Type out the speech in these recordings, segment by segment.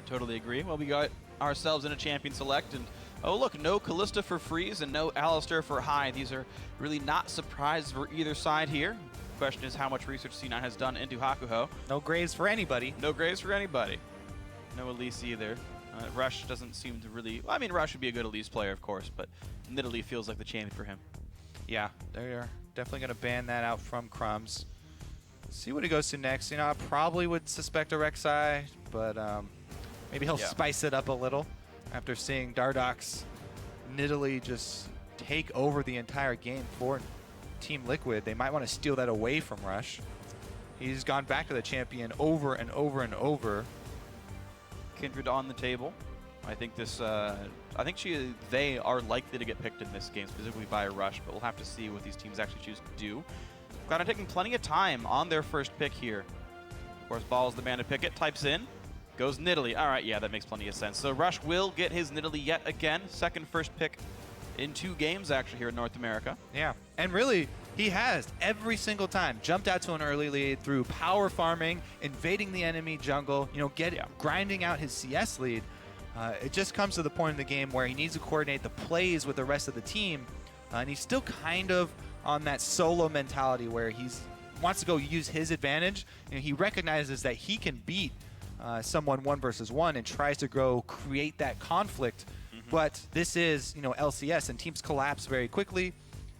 Totally agree. Well, we got ourselves in a champion select, and oh look, no Callista for Freeze and no Alistair for High. These are really not surprises for either side here. Question is how much research C9 has done into Hakuho. No Graves for anybody. No Graves for anybody. No Elise either. Rush doesn't seem to really... Well, I mean, Rush would be a good Elise player, of course, but Nidalee feels like the champion for him. Yeah, they're definitely going to ban that out from Crumbs. See what he goes to next. You know, I probably would suspect a Rek'Sai, but maybe he'll spice it up a little after seeing Dardox Nidalee just take over the entire game for Team Liquid. They might want to steal that away from Rush. He's gone back to the champion over and over and over. Kindred on the table. I think this. I think they are likely to get picked in this game, specifically by Rush, but we'll have to see what these teams actually choose to do. Cloud9 taking plenty of time on their first pick here. Of course, Ball is the man to pick it. Types in, goes Nidalee. All right, yeah, that makes plenty of sense. So Rush will get his Nidalee yet again. Second first pick in 2 games actually here in North America. Yeah, and really, he has every single time jumped out to an early lead through power farming, invading the enemy jungle, you know, grinding out his CS lead. It just comes to the point in the game where he needs to coordinate the plays with the rest of the team, and he's still kind of on that solo mentality where he wants to go use his advantage, and he recognizes that he can beat someone 1 versus 1 and tries to go create that conflict. But this is, you know, LCS, and teams collapse very quickly,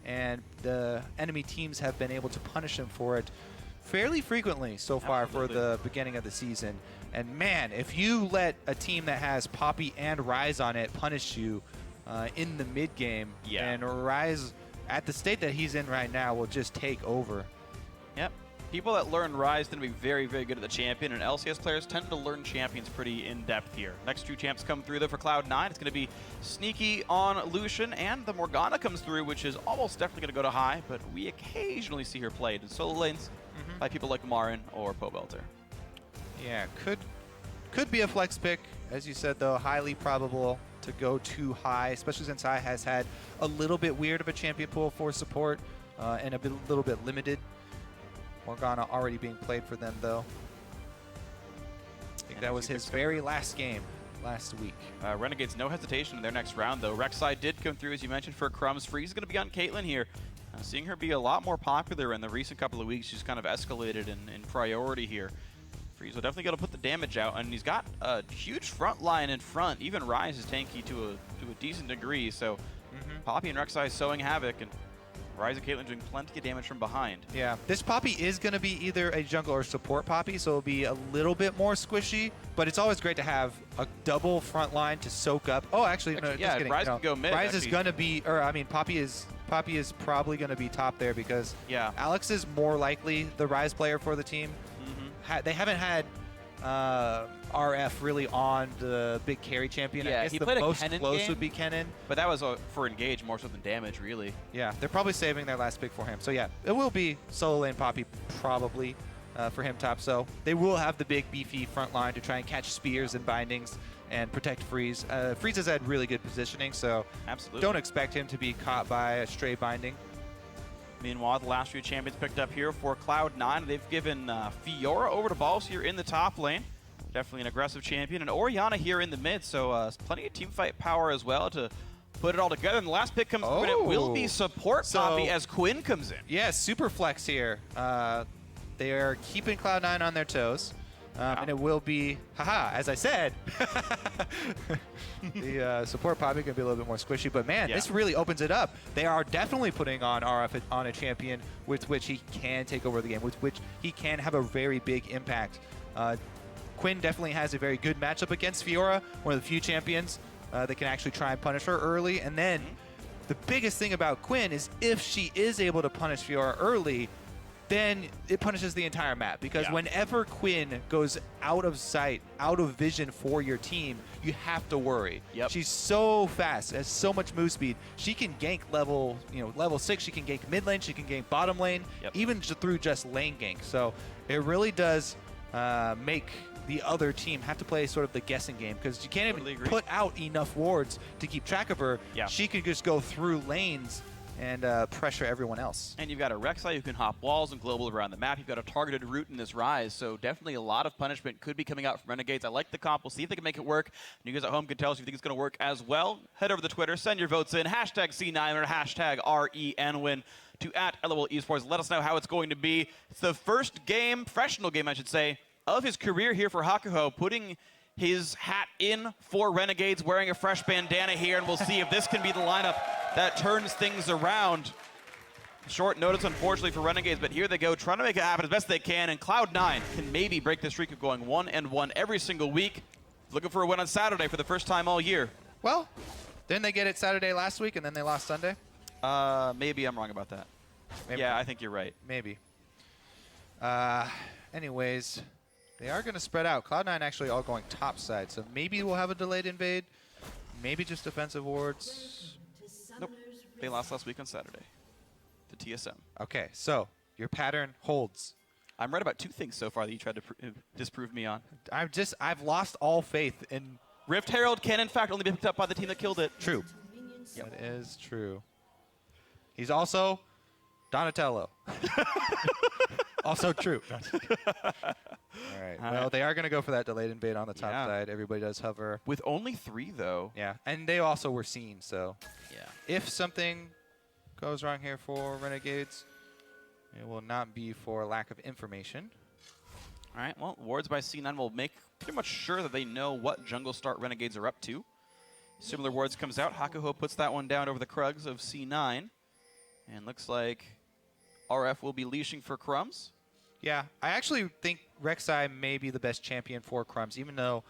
and the enemy teams have been able to punish him for it fairly frequently so far for the beginning of the season. And man, if you let a team that has Poppy and Ryze on it punish you in the mid game, and Ryze at the state that he's in right now will just take over. Yep. People that learn Ryze tend to be very, very good at the champion, and LCS players tend to learn champions pretty in-depth here. Next 2 champs come through, though, for Cloud9. It's going to be Sneaky on Lucian, and the Morgana comes through, which is almost definitely going to go to High, but we occasionally see her played in solo lanes by people like Marin or Pobelter. Yeah, could be a flex pick. As you said, though, highly probable to go too high, especially since High has had a little bit weird of a champion pool for support and a little bit limited. Morgana already being played for them, though. I think that was his very last game last week. Renegades, no hesitation in their next round, though. Rek'Sai did come through, as you mentioned, for Crumbs. Freeze is going to be on Caitlyn here. Seeing her be a lot more popular in the recent couple of weeks, she's kind of escalated in priority here. Freeze will definitely got to put the damage out, and he's got a huge front line in front. Even Ryze is tanky to a decent degree, so Poppy and Rek'Sai sowing havoc, and Ryze and Caitlyn doing plenty of damage from behind. Yeah, this Poppy is going to be either a jungle or support Poppy, so it'll be a little bit more squishy, but it's always great to have a double front line to soak up. Oh, actually, no, yeah, just kidding. Ryze can go mid. Ryze is going to be, or I mean, Poppy is probably going to be top there because Alex is more likely the Ryze player for the team. They haven't had RF really on the big carry champion. Yeah, I guess he the played most a Kennen close game, would be Kennen. But that was for engage more so than damage, really. Yeah, they're probably saving their last pick for him. So yeah, it will be solo lane Poppy probably for him top. So they will have the big beefy front line to try and catch spears and bindings and protect Freeze. Freeze has had really good positioning, so don't expect him to be caught by a stray binding. Meanwhile, the last few champions picked up here for Cloud9. They've given Fiora over to Balls here in the top lane. Definitely an aggressive champion. And Orianna here in the mid, so plenty of teamfight power as well to put it all together. And the last pick comes through, and it will be support Poppy as Quinn comes in. Yeah, super flex here. They are keeping Cloud9 on their toes. And it will be, as I said, the support Poppy can be a little bit more squishy. But man, this really opens it up. They are definitely putting on RF on a champion with which he can take over the game, with which he can have a very big impact. Quinn definitely has a very good matchup against Fiora, one of the few champions that can actually try and punish her early. And then the biggest thing about Quinn is if she is able to punish Fiora early, then it punishes the entire map. Because whenever Quinn goes out of sight, out of vision for your team, you have to worry. She's so fast, has so much move speed. She can gank level 6, she can gank mid lane, she can gank bottom lane, even through just lane gank. So it really does make the other team have to play sort of the guessing game, because you can't even put out enough wards to keep track of her. She can just go through lanes and pressure everyone else. And you've got a Rek'Sai who can hop walls and global around the map. You've got a targeted route in this Rise, so definitely a lot of punishment could be coming out from Renegades. I like the comp. We'll see if they can make it work. And you guys at home can tell us if you think it's going to work as well. Head over to Twitter, send your votes in, hashtag C9 or hashtag RENWin to @LOL Esports. Let us know how it's going to be. It's the first game, professional game I should say, of his career here for Hakuho, putting his hat in for Renegades, wearing a fresh bandana here, and we'll see if this can be the lineup that turns things around. Short notice, unfortunately, for Renegades, but here they go, trying to make it happen as best they can, and Cloud9 can maybe break the streak of going 1-1 every single week. Looking for a win on Saturday for the first time all year. Well, didn't they get it Saturday last week, and then they lost Sunday? Maybe I'm wrong about that. Maybe. Yeah, I think you're right. Maybe. Anyways, they are going to spread out. Cloud9 actually all going top side, so maybe we'll have a delayed invade. Maybe just defensive wards. Nope. They lost last week on Saturday to TSM. Okay, so your pattern holds. I'm right about two things so far that you tried to disprove me on. I've lost all faith in... Rift Herald can, in fact, only be picked up by the team that killed it. True. Yep. That is true. He's also Donatello. Also true. All right. Well, they are going to go for that delayed invade on the top side. Everybody does hover. With only 3, though. Yeah, and they also were seen, so... Yeah. If something goes wrong here for Renegades, it will not be for lack of information. All right, well, wards by C9 will make pretty much sure that they know what jungle start Renegades are up to. Similar wards comes out. Hakuho puts that one down over the Krugs of C9. And looks like RF will be leashing for Crumbs. Yeah, I actually think Rek'Sai may be the best champion for Crumbs, even though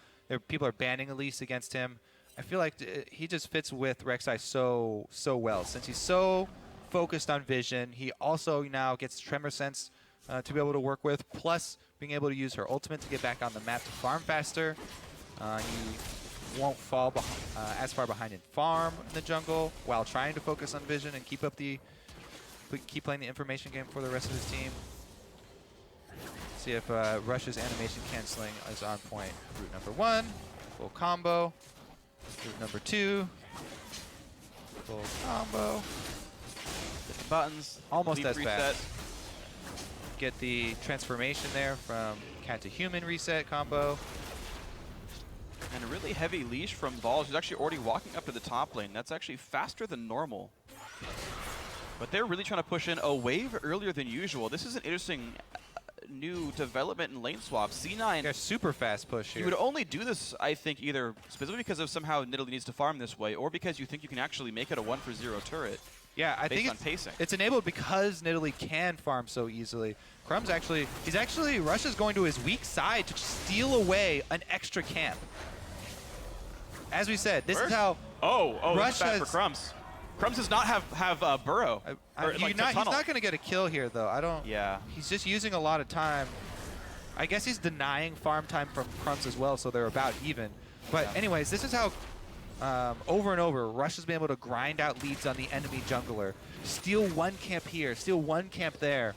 people are banning Elise against him. I feel like he just fits with Rek'Sai so well. Since he's so focused on vision, he also now gets Tremor Sense to be able to work with, plus being able to use her ultimate to get back on the map to farm faster. He won't fall as far behind in farm in the jungle while trying to focus on vision and keep playing the information game for the rest of his team. See if Rush's animation canceling is on point. Route number 1, full combo. Route number 2, full combo. Hit the buttons. Almost as reset. fast. Get the transformation there from cat to human reset combo. And a really heavy leash from Balls, who's actually already walking up to the top lane. That's actually faster than normal. But they're really trying to push in a wave earlier than usual. This is an interesting new development in lane swap. C9, a super fast push here. You would only do this, I think, either specifically because of somehow Nidalee needs to farm this way, or because you think you can actually make it a 1-for-0 turret. Yeah, I think it's enabled because Nidalee can farm so easily. Crumbs Rush is going to his weak side to steal away an extra camp. As we said, this is how Rush bad for Crumbs. Crumbs does not have Burrow. He's not going to get a kill here, though. Yeah. He's just using a lot of time. I guess he's denying farm time from Crumbs as well, so they're about even. But anyways, this is how over and over Rush has been able to grind out leads on the enemy jungler. Steal one camp here, steal one camp there.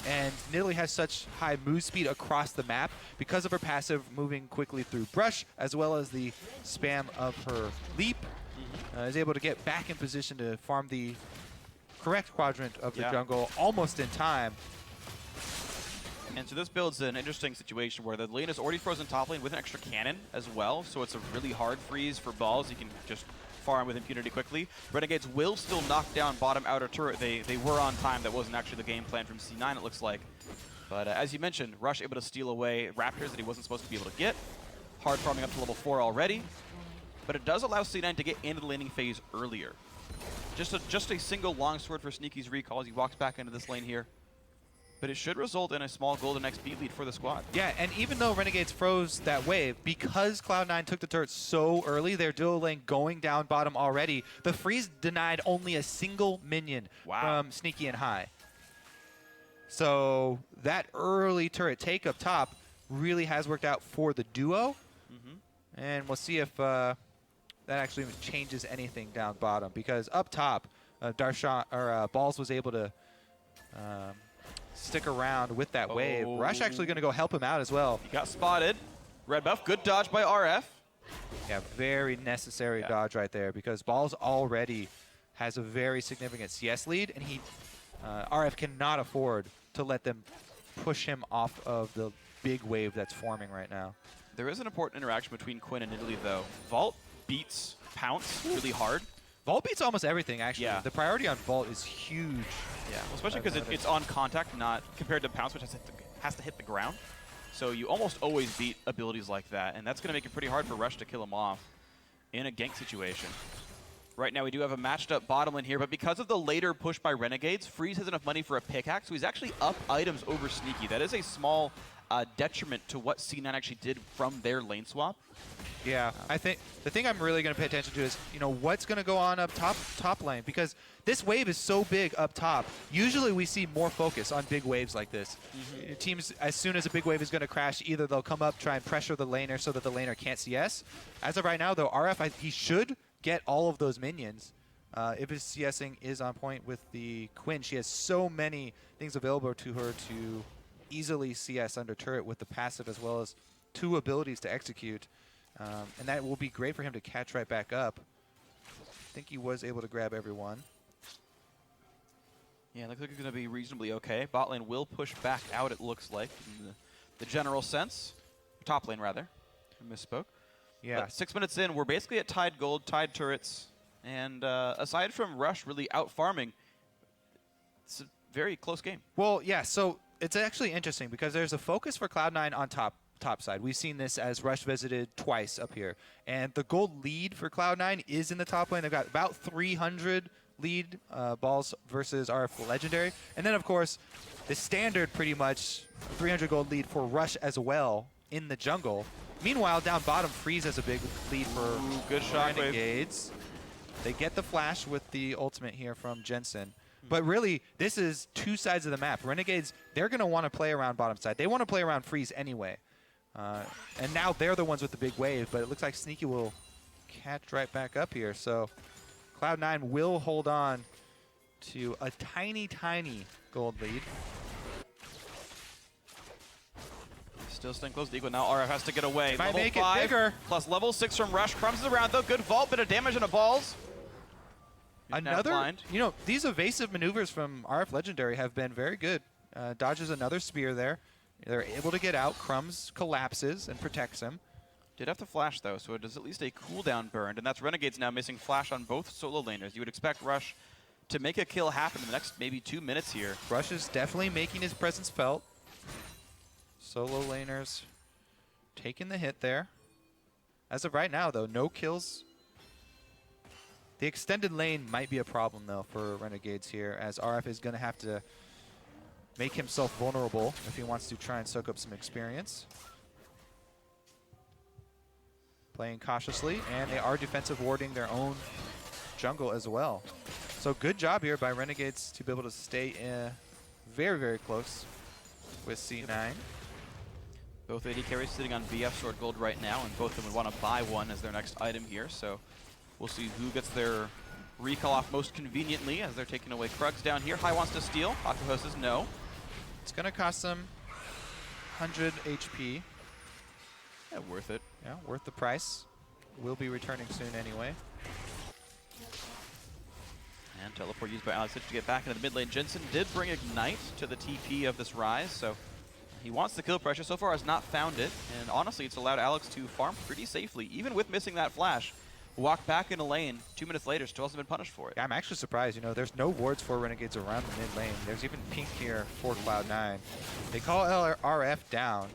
And Nidalee has such high move speed across the map because of her passive moving quickly through brush, as well as the spam of her leap. Is able to get back in position to farm the correct quadrant of the jungle almost in time. And so this build's an interesting situation where the lane is already frozen top lane with an extra cannon as well, so it's a really hard freeze for Balls. You can just farm with impunity quickly. Renegades will still knock down bottom outer turret. They were on time. That wasn't actually the game plan from C9, it looks like. But as you mentioned, Rush able to steal away Raptors that he wasn't supposed to be able to get. Hard farming up to level 4 already. But it does allow C9 to get into the laning phase earlier. Just a single longsword for Sneaky's recall as he walks back into this lane here. But it should result in a small golden XP lead for the squad. Yeah, and even though Renegades froze that wave, because Cloud9 took the turret so early, their duo lane going down bottom already, the freeze denied only a single minion from Sneaky and High. So that early turret take up top really has worked out for the duo. And we'll see if that actually changes anything down bottom, because up top, Balls was able to stick around with that wave. Rush actually going to go help him out as well. He got spotted. Red buff, good dodge by RF. Yeah, very necessary dodge right there, because Balls already has a very significant CS lead, and RF cannot afford to let them push him off of the big wave that's forming right now. There is an important interaction between Quinn and Italy, though. Vault beats Pounce really hard. Vault beats almost everything, actually. Yeah. The priority on Vault is huge. Yeah, well, especially because it's on contact, not compared to Pounce, which has to hit the ground. So you almost always beat abilities like that, and that's going to make it pretty hard for Rush to kill him off in a gank situation. Right now we do have a matched up bottom lane here, but because of the later push by Renegades, Freeze has enough money for a pickaxe, so he's actually up items over Sneaky. That is a small detriment to what C9 actually did from their lane swap. Yeah, I think the thing I'm really going to pay attention to is, what's going to go on up top lane, because this wave is so big up top. Usually we see more focus on big waves like this. Teams, as soon as a big wave is going to crash, either they'll come up, try and pressure the laner so that the laner can't CS. As of right now, though, RF, he should get all of those minions. If his CSing is on point with the Quinn, she has so many things available to her to easily CS under turret with the passive as well as 2 abilities to execute. And that will be great for him to catch right back up. I think he was able to grab everyone. Yeah, looks like it's going to be reasonably okay. Bot lane will push back out, it looks like, in the general sense. Top lane, rather. I misspoke. Yeah. But 6 minutes in, we're basically at tied gold, tied turrets. And aside from Rush really out-farming, it's a very close game. Well, yeah, so it's actually interesting because there's a focus for Cloud9 on top side. We've seen this as Rush visited twice up here. And the gold lead for Cloud9 is in the top lane. They've got about 300 lead balls versus RF Legendary. And then, of course, the standard pretty much 300 gold lead for Rush as well in the jungle. Meanwhile, down bottom, Freeze has a big lead for good shot Renegades. They get the flash with the ultimate here from Jensen. But really, this is 2 sides of the map. Renegades, they're going to want to play around bottom side. They want to play around Freeze anyway. And now they're the ones with the big wave, but it looks like Sneaky will catch right back up here. So Cloud9 will hold on to a tiny, tiny gold lead. Still staying close to equal. Now RF has to get away. Might Level make 5 it bigger. plus level 6 from Rush. Crumbs is around though. Good vault, bit of damage on the balls. Another, these evasive maneuvers from RF Legendary have been very good. Dodges another spear there. They're able to get out. Crumbs collapses and protects him. Did have to flash though, so it does at least a cooldown burned, and that's Renegades now missing flash on both solo laners. You would expect Rush to make a kill happen in the next maybe 2 minutes here. Rush is definitely making his presence felt. Solo laners taking the hit there. As of right now, though, no kills. The extended lane might be a problem, though, for Renegades here, as RF is going to have to make himself vulnerable if he wants to try and soak up some experience. Playing cautiously, and they are defensive warding their own jungle as well. So good job here by Renegades to be able to stay very, very close with C9. Both AD carries sitting on VF Sword Gold right now, and both of them would want to buy one as their next item here. So we'll see who gets their recall off most conveniently as they're taking away Krugs down here. High wants to steal. Hakuho says no. It's going to cost them 100 HP. Yeah, worth it. Yeah, worth the price. Will be returning soon anyway. And teleport used by Alex to get back into the mid lane. Jensen did bring Ignite to the TP of this Rise, so he wants the kill pressure. So far has not found it, and honestly, it's allowed Alex to farm pretty safely, even with missing that flash. Walk back in a lane 2 minutes later, still hasn't been punished for it. Yeah, I'm actually surprised. There's no wards for Renegades around the mid lane. There's even pink here for Cloud9. They call RF down.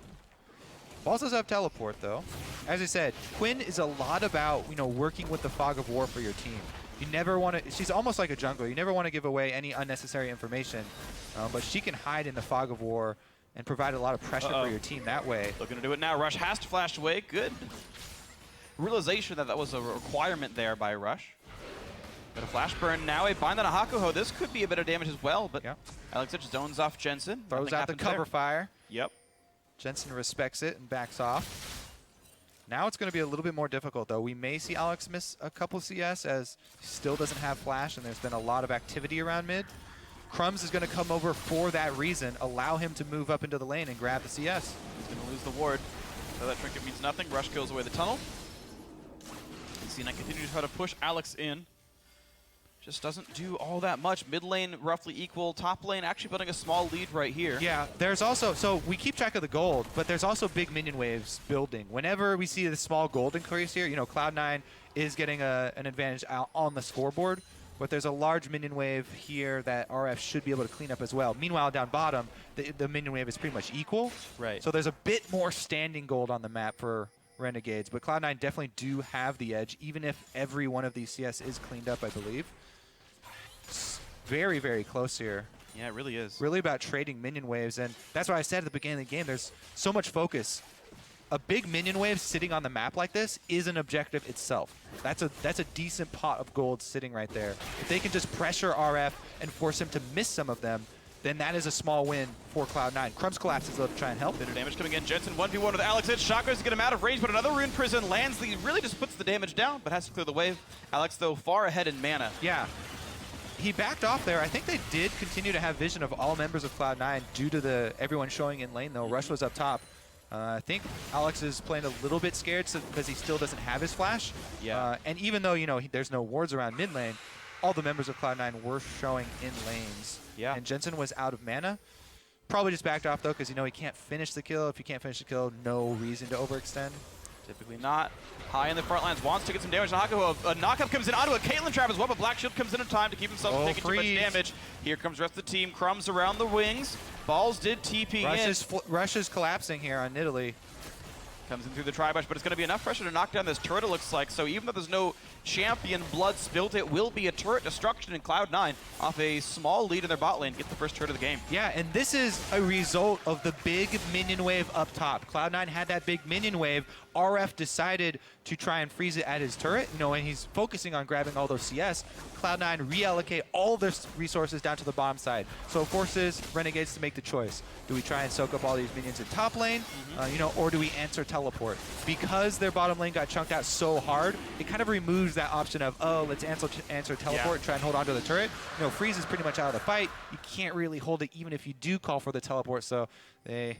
Balls does have teleport, though. As I said, Quinn is a lot about, working with the fog of war for your team. You never want to, she's almost like a jungler. You never want to give away any unnecessary information, but she can hide in the fog of war and provide a lot of pressure for your team that way. Looking to do it now. Rush has to flash away. Good realization that was a requirement there by Rush. Got a flash burn now. A bind on a Hakuho. This could be a bit of damage as well, but Alex zones off Jensen. Throws out the cover fire. Yep. Jensen respects it and backs off. Now it's going to be a little bit more difficult, though. We may see Alex miss a couple CS as he still doesn't have flash, and there's been a lot of activity around mid. Crumbs is going to come over for that reason, allow him to move up into the lane and grab the CS. He's going to lose the ward, so that trinket means nothing. Rush kills away the tunnel. And C9 continues to try to push Alex in. just doesn't do all that much. Mid lane roughly equal. Top lane actually building a small lead right here. Yeah, there's also, so we keep track of the gold, but there's also big minion waves building. Whenever we see the small gold increase here, you know, Cloud9 is getting an advantage out on the scoreboard, but there's a large minion wave here that RF should be able to clean up as well. Meanwhile, down bottom, the minion wave is pretty much equal. Right. So there's a bit more standing gold on the map for Renegades, but Cloud9 definitely do have the edge, even if every one of these CS is cleaned up, I believe. It's very, very close here. Yeah, it really is. Really about trading minion waves, and that's why I said at the beginning of the game, there's so much focus. A big minion wave sitting on the map like this is an objective itself. That's a decent pot of gold sitting right there. If they can just pressure RF and force him to miss some of them, then that is a small win for Cloud9. Crumbs collapses though to try and help. Bit of damage coming in. Jensen 1v1 with Alex. Shotgun's to get him out of range, but another Rune Prison lands. He really just puts the damage down, but has to clear the wave. Alex, though, far ahead in mana. Yeah. He backed off there. I think they did continue to have vision of all members of Cloud9 due to everyone showing in lane, though. Rush was up top. I think Alex is playing a little bit scared because he still doesn't have his flash. Yeah. And even though, you know, there's no wards around mid lane, all the members of Cloud9 were showing in lanes. Yeah. And Jensen was out of mana. Probably just backed off, though, because, you know, he can't finish the kill. If you can't finish the kill, no reason to overextend. Typically not. High in the front lines, wants to get some damage. A knockup comes in onto a Caitlyn trap as well, but Black Shield comes in time to keep himself from taking too much damage. Here comes the rest of the team. Crumbs around the wings. Balls did TP in. Rush is collapsing here on Nidalee. Comes in through the Tri-Bush, but it's going to be enough pressure to knock down this turret, it looks like. So even though there's no champion blood spilt, it will be a turret destruction in Cloud9 off a small lead in their bot lane. Get the first turret of the game. Yeah, and this is a result of the big minion wave up top. Cloud9 had that big minion wave. RF decided to try and freeze it at his turret, you know, and he's focusing on grabbing all those CS. Cloud9 reallocate all their resources down to the bottom side. So it forces Renegades to make the choice. Do we try and soak up all these minions in top lane, you know, or do we answer teleport? Because their bottom lane got chunked out so hard, it kind of removes that option of, oh, let's answer teleport and try and hold on to the turret. You know, freeze is pretty much out of the fight. You can't really hold it even if you do call for the teleport, so they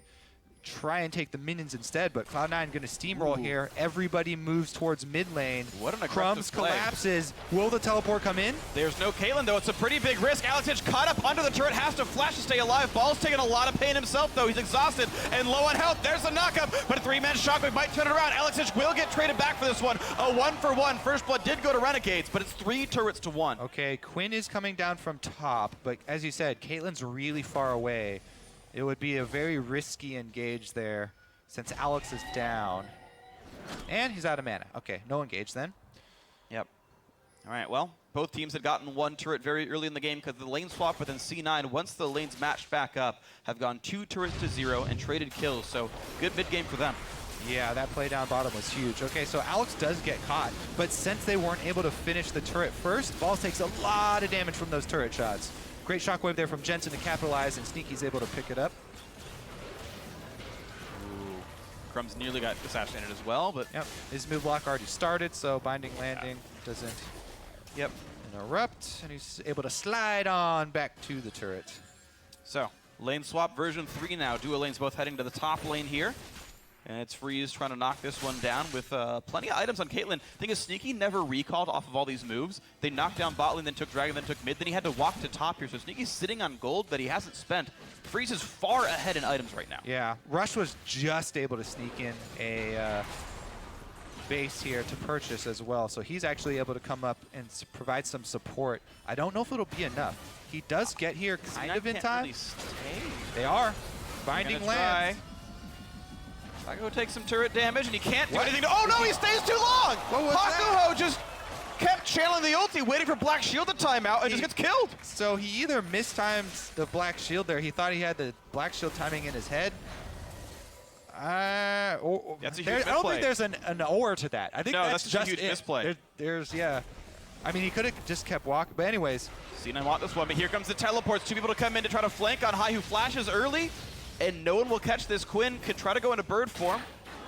try and take the minions instead, but Cloud9 going to steamroll here. Everybody moves towards mid lane. What an aggressive Crumbs play. collapses. Will the teleport come in? There's no Caitlyn, though. It's a pretty big risk. Alex caught up under the turret, has to flash to stay alive. Ball's taking a lot of pain himself, though. He's exhausted and low on health. There's a knockup, but a three-man shockwave might turn it around. Alex will get traded back for this one. A 1-for-1. First blood did go to Renegades, but it's 3 turrets to 1. Okay, Quinn is coming down from top, but as you said, Caitlyn's really far away. It would be a very risky engage there since Alex is down. And he's out of mana. Okay, no engage then. Yep. All right, well, both teams had gotten one turret very early in the game because the lane swap within C9, once the lanes matched back up, have gone 2 turrets to 0 and traded kills. So good mid game for them. Yeah, that play down bottom was huge. Okay, so Alex does get caught, but since they weren't able to finish the turret first, Balls takes a lot of damage from those turret shots. Great shockwave there from Jensen to capitalize, and Sneaky's able to pick it up. Crumbs nearly got assassinated as well, but yep, his move block already started, so binding landing doesn't interrupt, and he's able to slide on back to the turret. So, lane swap version 3 now. Duo lanes both heading to the top lane here. And it's Freeze trying to knock this one down with plenty of items on Caitlyn. Thing is, Sneaky never recalled off of all these moves. They knocked down bot lane, then took Dragon, then took mid. Then he had to walk to top here. So Sneaky's sitting on gold that he hasn't spent. Freeze is far ahead in items right now. Yeah, Rush was just able to sneak in a base here to purchase as well. So he's actually able to come up and provide some support. I don't know if it'll be enough. He does get here kind of in time. Really stay. They are. Binding lands. Hakuho takes some turret damage, and he can't do anything. Oh no, he stays too long! What was Hakuho just kept channeling the ulti, waiting for Black Shield to time out, and just gets killed. So he either mistimed the Black Shield there. He thought he had the Black Shield timing in his head. That's a huge misplay. I don't think there's an or to that. I think that's just a huge misplay. Yeah. I mean, he could have just kept walking, but anyways. C9 want this one, but here comes the teleports. 2 people to come in to try to flank on High, who flashes early. And no one will catch this. Quinn could try to go into bird form.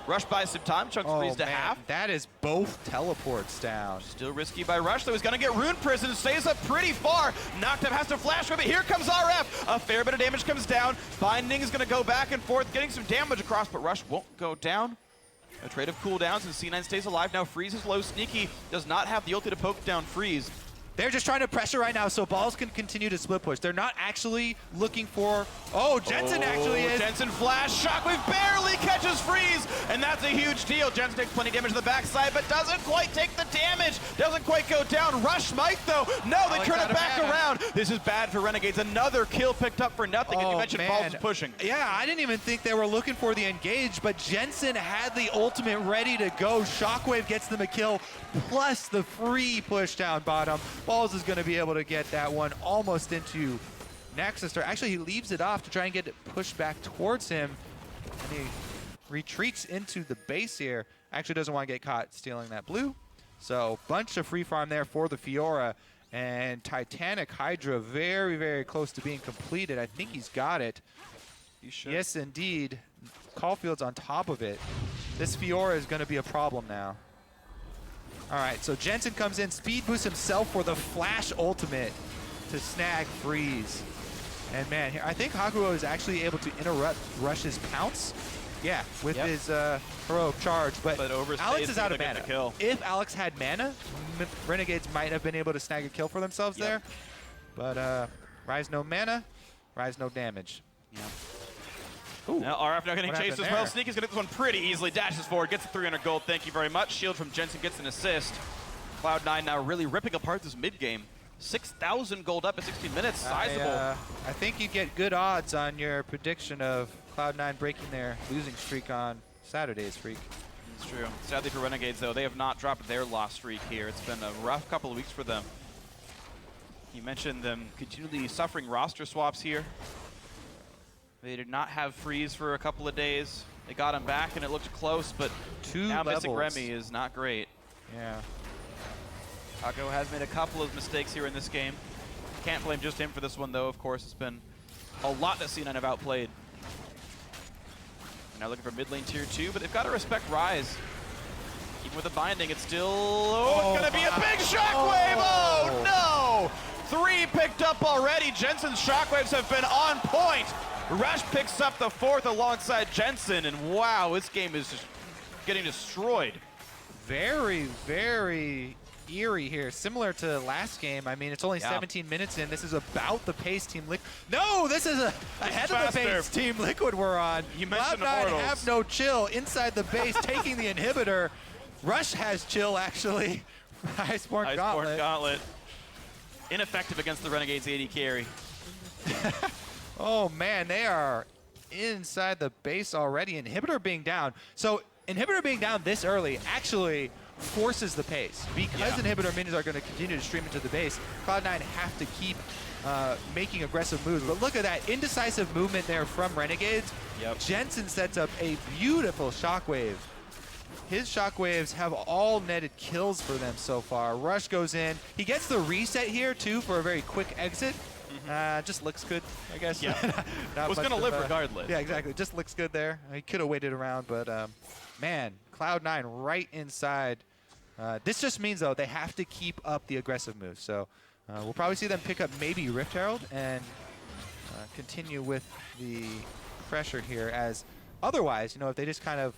Rush buys some time. Chunks Freeze to half. That is both teleports down. Still risky by Rush, though. He's going to get Rune Prison. Stays up pretty far. Knocked up, has to flash with it. Here comes RF. A fair bit of damage comes down. Binding is going to go back and forth, getting some damage across, but Rush won't go down. A trade of cooldowns, and C9 stays alive. Now Freeze is low. Sneaky does not have the ulti to poke down Freeze. They're just trying to pressure right now so balls can continue to split push. They're not actually looking for... Oh, Jensen actually is. Jensen flash, Shockwave barely catches Freeze, and that's a huge deal. Jensen takes plenty of damage to the backside, but doesn't quite take the damage. Doesn't quite go down. Rush might, though. No, they turn it back around. This is bad for Renegades. Another kill picked up for nothing, and you mentioned balls was pushing. Yeah, I didn't even think they were looking for the engage, but Jensen had the ultimate ready to go. Shockwave gets them a kill, plus the free push down bottom. Balls is going to be able to get that one almost into Nexus. Or actually, he leaves it off to try and get it pushed back towards him. And he retreats into the base here. Actually doesn't want to get caught stealing that blue. So bunch of free farm there for the Fiora. And Titanic Hydra very, very close to being completed. I think he's got it. You should. Yes, indeed. Caulfield's on top of it. This Fiora is going to be a problem now. All right, so Jensen comes in, speed boosts himself for the flash ultimate to snag Freeze. And man, here I think Hakuo is actually able to interrupt Rush's pounce. Yeah, with his heroic charge, but Alex is out of mana. If Alex had mana, Renegades might have been able to snag a kill for themselves there. But Rise no mana, Rise no damage. Yeah. Ooh. Now RF now getting chased as well. Sneaky's gonna get this one pretty easily. Dashes forward, gets the 300 gold. Thank you very much. Shield from Jensen gets an assist. Cloud9 now really ripping apart this mid game. 6,000 gold up in 16 minutes. Sizable. I think you get good odds on your prediction of Cloud9 breaking their losing streak on Saturday's freak. It's true. Sadly for Renegades, though, they have not dropped their loss streak here. It's been a rough couple of weeks for them. You mentioned them continually suffering roster swaps here. They did not have Freeze for a couple of days. They got him back, and it looked close, but now missing Remy is not great. Yeah. Kako has made a couple of mistakes here in this game. Can't blame just him for this one, though. Of course, it's been a lot that C9 have outplayed. Now looking for mid lane tier 2, but they've got to respect Rise. Even with the binding, it's still... Oh, it's going to be a big Shockwave! Oh, no! 3 picked up already. Jensen's Shockwaves have been on point. Rush picks up the 4th alongside Jensen, and wow, this game is just getting destroyed. Very, very eerie here. Similar to last game. I mean, it's only 17 minutes in. This is about the pace Team Liquid. No, this is ahead of the pace Team Liquid we're on. You mentioned Cloud9 have no chill inside the base, taking the inhibitor. Rush has chill, actually. Iceborne Gauntlet. Ineffective against the Renegades AD carry. Oh man, they are inside the base already. Inhibitor being down. So Inhibitor being down this early actually forces the pace. Because Inhibitor minions are going to continue to stream into the base, Cloud9 have to keep making aggressive moves. But look at that indecisive movement there from Renegades. Jensen sets up a beautiful Shockwave. His Shockwaves have all netted kills for them so far. Rush goes in. He gets the reset here too for a very quick exit. Just looks good, I guess. Yeah, was going to live regardless. Yeah, exactly. Just looks good there. He could have waited around, but man, Cloud9 right inside. This just means, though, they have to keep up the aggressive moves. So we'll probably see them pick up maybe Rift Herald and continue with the pressure here, as otherwise, you know, if they just kind of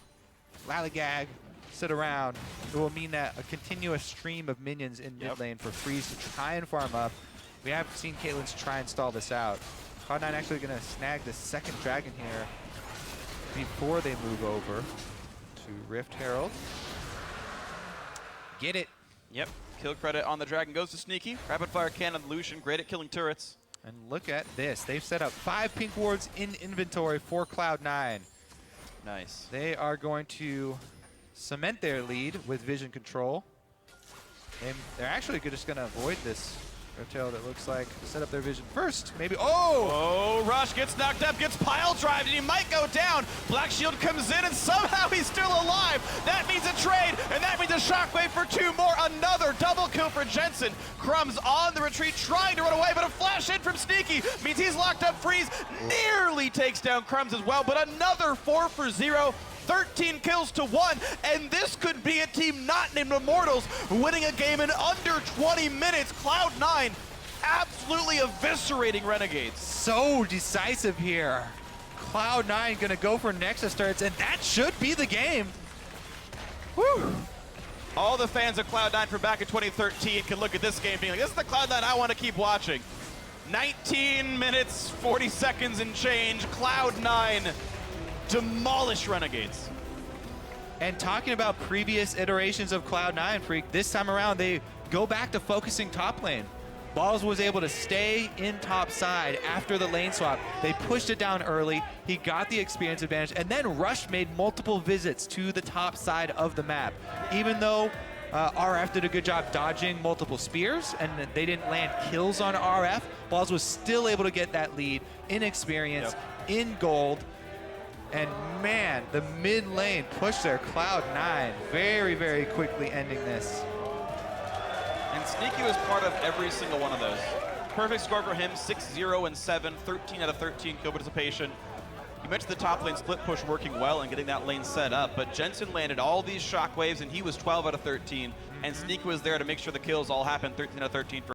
lollygag, sit around, it will mean that a continuous stream of minions in mid lane for Freeze to try and farm up. We have seen Caitlyn's try and stall this out. Cloud9 actually going to snag the second dragon here before they move over to Rift Herald. Get it. Yep. Kill credit on the dragon goes to Sneaky. Rapid fire cannon Lucian, great at killing turrets. And look at this. They've set up 5 pink wards in inventory for Cloud9. Nice. They are going to cement their lead with vision control. And they're actually just going to avoid this Rift Herald, it looks like. Set up their vision first. Maybe. Oh, Rush gets knocked up, gets pile drived, and he might go down. Black Shield comes in, and somehow he's still alive. That means a trade, and that means a Shockwave for 2 more. Another double kill for Jensen. Crumbs on the retreat, trying to run away, but a flash in from Sneaky means he's locked up. Freeze nearly takes down Crumbs as well, but another 4 for 0. 13 kills to 1, and this could be a team not named Immortals winning a game in under 20 minutes. Cloud9 absolutely eviscerating Renegades. So decisive here. Cloud9 gonna go for Nexus turrets, and that should be the game. Woo! All the fans of Cloud9 from back in 2013 can look at this game being like, this is the Cloud9 I want to keep watching. 19 minutes, 40 seconds and change. Cloud9 demolish Renegades. And talking about previous iterations of Cloud9, Freak, this time around they go back to focusing top lane. Balls was able to stay in top side after the lane swap. They pushed it down early. He got the experience advantage, and then Rush made multiple visits to the top side of the map. Even though RF did a good job dodging multiple spears and they didn't land kills on RF, Balls was still able to get that lead in experience, in gold. And man, the mid lane pushed their Cloud9 very, very quickly, ending this. And Sneaky was part of every single one of those. Perfect score for him, 6-0 and 7, 13 out of 13 kill participation. You mentioned the top lane split push working well and getting that lane set up, but Jensen landed all these shockwaves and he was 12 out of 13, and Sneaky was there to make sure the kills all happened, 13 out of 13 for